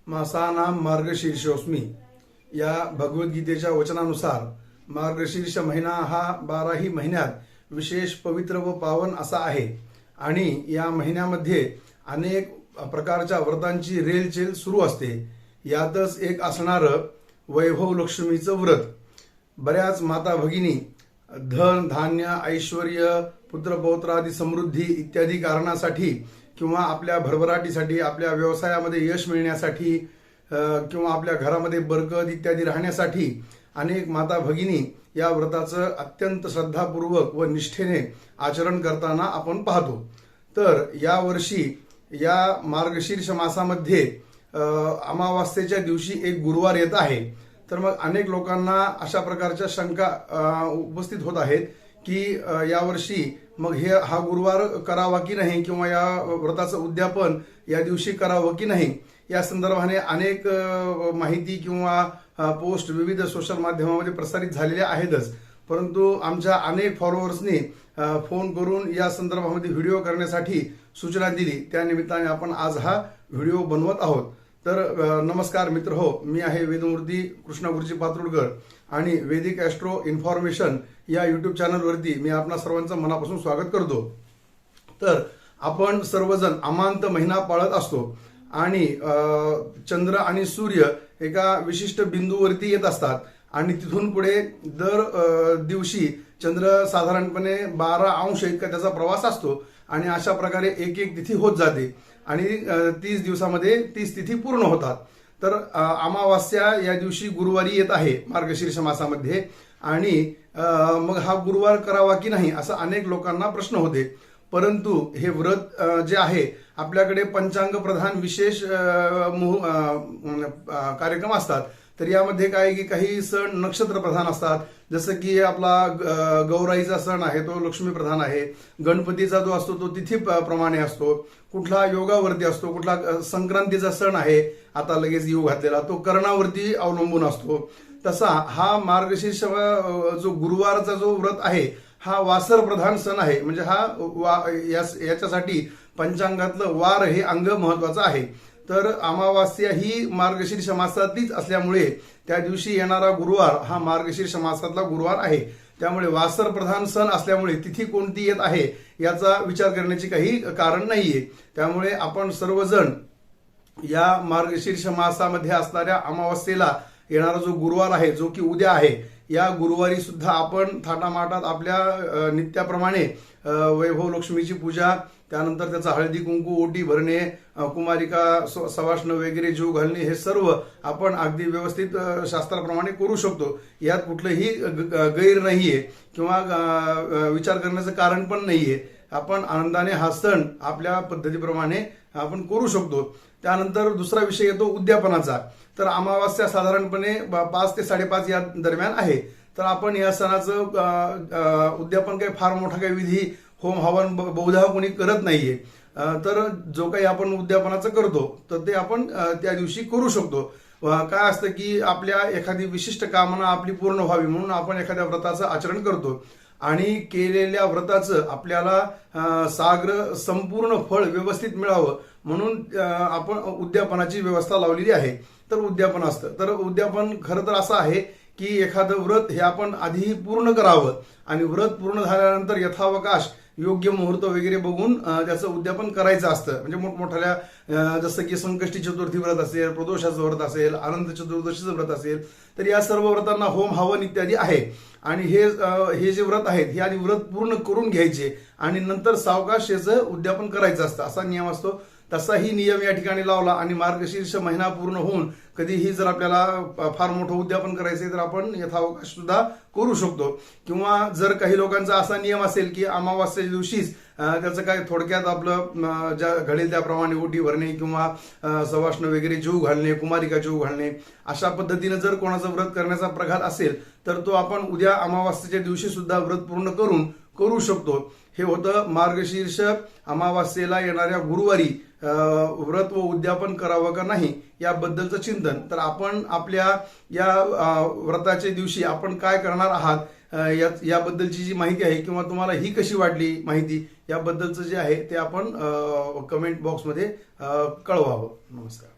मासानां मार्गशीर्षोस्मि या भगवद्गीतेच्या वचनानुसार मार्गशीर्ष महिना हा 12ही महिन्यात विशेष पवित्र व पावन असा आहे आणि या महिन्यामध्ये अनेक प्रकारच्या व्रतांची रेलचेल सुरू असते। यातच एक असणारं वैभव लक्ष्मीचं व्रत। बऱ्याच माता भगिनी धन धान्य ऐश्वर्य पुत्रपौत्रादी समृद्धी इत्यादी कारणासाठी किंवा आपल्या भरभराटीसाठी आपल्या व्यवसायामध्ये यश मिळण्यासाठी किंवा आपल्या घरामध्ये बरकत इत्यादी राहण्यासाठी अनेक माता भगिनी या व्रताचं अत्यंत श्रद्धापूर्वक व निष्ठेने आचरण करताना आपण पाहतो। तर या वर्षी या मार्गशीर्ष मासामध्ये अमावास्येच्या दिवशी एक गुरुवार येत आहे। तर मग अनेक लोकांना अशा प्रकारच्या शंका उपस्थित होत आहेत की यावर्षी मग हा गुरुवार करावा की नाही किंवा या व्रताचं उद्यापन या दिवशी करावं की नाही, या संदर्भाने अनेक माहिती किंवा पोस्ट विविध सोशल माध्यमामध्ये प्रसारित झालेल्या आहेतच। परंतु आमच्या अनेक फॉलोअर्सनी फोन करून या संदर्भामध्ये व्हिडिओ करण्यासाठी सूचना दिली, त्या निमित्ताने आपण आज हा व्हिडिओ बनवत आहोत। तर नमस्कार मित्र हो, मी आहे वेदमूर्ती कृष्णा गुरुजी पात्रोडकर आणि वैदिक ॲस्ट्रो इन्फॉर्मेशन या यूट्यूब चॅनलवरती मी आपणा सर्वांचं मनापासून स्वागत करतो। तर आपण सर्वजण अमांत महिना पाळत असतो आणि चंद्र आणि सूर्य एका विशिष्ट बिंदूवरती येत असतात आणि तिथून पुढे दर दिवशी चंद्र साधारणपणे 12 अंश इतका त्याचा प्रवास असतो आणि अशा प्रकारे एक एक तिथी होत जाते आणि 30 दिवसामध्ये 30 तिथी पूर्ण होतात। तर अमावास्या या दिवशी गुरुवारी येत आहे मार्गशीर्ष मासामध्ये आणि मग हा गुरुवार करावा की नाही असा अनेक लोकांना प्रश्न होते। परंतु हे व्रत जे आहे आपल्याकडे पंचांग प्रधान विशेष कार्यक्रम असतात। तर यामध्ये काय की काही सण नक्षत्र प्रधान असतात, जसं की आपला गौराईचा सण आहे तो लक्ष्मी प्रधान आहे, गणपतीचा जो असतो तो तिथी प्रमाणे असतो, कुठला योगावरती असतो, कुठला संक्रांतीचा सण आहे आता लगेच येऊ घातलेला तो कर्णावरती अवलंबून असतो। तसा हा मार्गशीर्ष जो गुरुवारचा जो व्रत आहे हा वासर प्रधान सण आहे। म्हणजे हा याच्यासाठी पंचांगातलं वार हे अंग महत्वाचं आहे। तर अमावास्या ही मार्गशीर्ष मासातलीच असल्यामुळे त्या दिवशी येणारा गुरुवार हा मार्गशीर्ष मासातला गुरुवार आहे। त्यामुळे वासर प्रधान सण असल्यामुळे तिथी कोणती येत आहे याचा विचार करण्याची काही कारण नाहीये। त्यामुळे आपण सर्वजण या मार्गशीर्ष मासामध्ये असणाऱ्या अमावास्येला येणारा जो गुरुवार आहे जो की उद्या आहे, या गुरुवारी सुद्धा आपण थाटामाटात आपल्या नित्याप्रमाणे वैभव लक्ष्मीची पूजा, त्यानंतर त्याचा हळदी कुंकू ओटी भरणे, कुमारिका सवाष्ण वगैरे जीव घालणे हे सर्व आपण अगदी व्यवस्थित शास्त्राप्रमाणे करू शकतो। यात कुठलंही गैर नाहीये किंवा विचार करण्याचं कारण पण नाहीये। आपण आनंदाने हा सण आपल्या पद्धतीप्रमाणे आपण करू शकतो। त्यानंतर दुसरा विषय येतो उद्यापनाचा। तर अमावास्या साधारणपणे 5 ते 5:30 या दरम्यान आहे। तर आपण या सणाचं उद्यापन काही फार मोठा काही विधी होम हवन बहुधा कोणी करत नाहीये। तर जो काही आपण उद्यापनाचं करतो तर ते आपण त्या दिवशी करू शकतो। काय असतं की आपल्या एखादी विशिष्ट कामना आपली पूर्ण व्हावी म्हणून आपण एखाद्या व्रताचं आचरण करतो आणि केलेल्या व्रताचं आपल्याला साग्र संपूर्ण फळ व्यवस्थित मिळावं म्हणून आपण उद्यापनाची व्यवस्था लावलेली आहे। तर उद्यापन असतं, तर उद्यापन खरं तर असं आहे की एखादं व्रत हे आपण आधी पूर्ण करावं आणि व्रत पूर्ण झाल्यानंतर यथावकाश योग्य मुहूर्त वगैरे बघून त्याचं उद्यापन करायचं असतं। म्हणजे मोठमोठ्या जसं की संकष्टी चतुर्थी व्रत असेल, प्रदोषाचं व्रत असेल, अनंत चतुर्दशीचं व्रत असेल, तर या सर्व व्रतांना होम हवन इत्यादी आहे आणि हे जे व्रत आहेत हे आधी व्रत पूर्ण करून घ्यायचे आणि नंतर सावकाश याचं उद्यापन करायचं असतं असा नियम असतो। तसाही नियम या ठिकाणी लावला आणि मार्गशीर्ष महिना पूर्ण होऊन कधीही जर आपल्याला फार मोठं उद्यापन करायचंय तर आपण यथावकाश सुद्धा करू शकतो। किंवा जर काही लोकांचा असा नियम असेल की अमावास्येच्या दिवशीच त्याचं काय थोडक्यात आपलं ज्या घडेल त्याप्रमाणे ओटी भरणे किंवा सवाष्ण वगैरे जीव घालणे, कुमारिका जीव घालणे, अशा पद्धतीने जर कोणाचं व्रत करण्याचा प्रघात असेल तर तो आपण उद्या अमावास्येच्या दिवशी सुद्धा व्रत पूर्ण करू शकतो। हे होतं मार्गशीर्ष अमावास्येला येणाऱ्या गुरुवारी व्रत व उद्यापन करावं का नाही याबद्दलचं चिंतन। तर आपण आपल्या या व्रताच्या दिवशी आपण काय करणार आहात याबद्दलची जी माहिती आहे किंवा तुम्हाला ही कशी वाटली माहिती याबद्दलचं जे आहे ते आपण कमेंट बॉक्समध्ये कळवावं। नमस्कार।